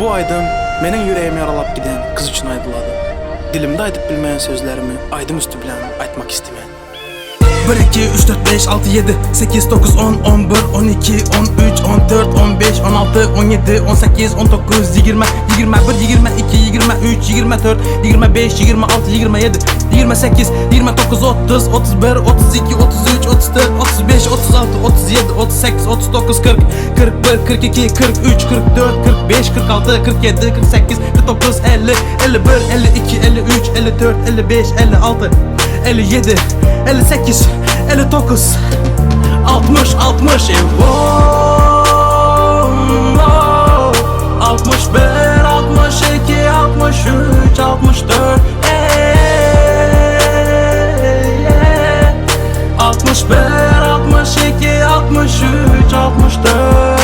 Bu aydım mənim ürəyimi yaralab gedən qız üçün aydınladı. Dilimdə aytıb bilməyən sözlərimi aydım üstü bilən aytmaq istəyən. 1, 2, 3, 4, 5, 6, 7, 8, 9, 10, 11, 12, 13, 14, 15, 16, 17, 18, 19, 20, 21, 22, 23, 24, 25, 26, 27, 28, 29, 30, 31, 32, 33, 34, 35, 36, 37, 38, 39, 40, 41, 42, 43, 44, 45, 46, 47, 48, 49, 50, 51, 52, 53, 54, 55, 56, 57, 58, 59, 60, 60, 61, 62, 63, 64, 61, 62, 63, 64.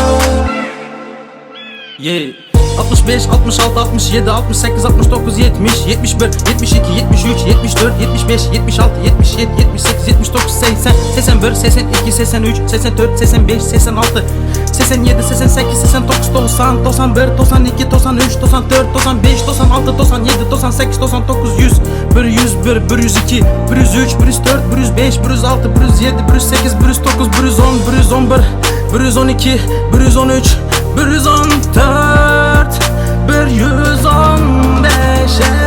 Yeah. 65, 66, 67, 68, 69, 70, 71, 72, 73, 74, 75, 76, 77, 78, 79, 80, 81, 82, 83, 84, 85, 86, 87, 88, 89, 90, 91, 92, 93, 94, 95, 96, 97, 98, 99, 100, 101, 102, 103, 104, 105, 106, 107, 108, 109, 110, 111, 112, 113, 114, 115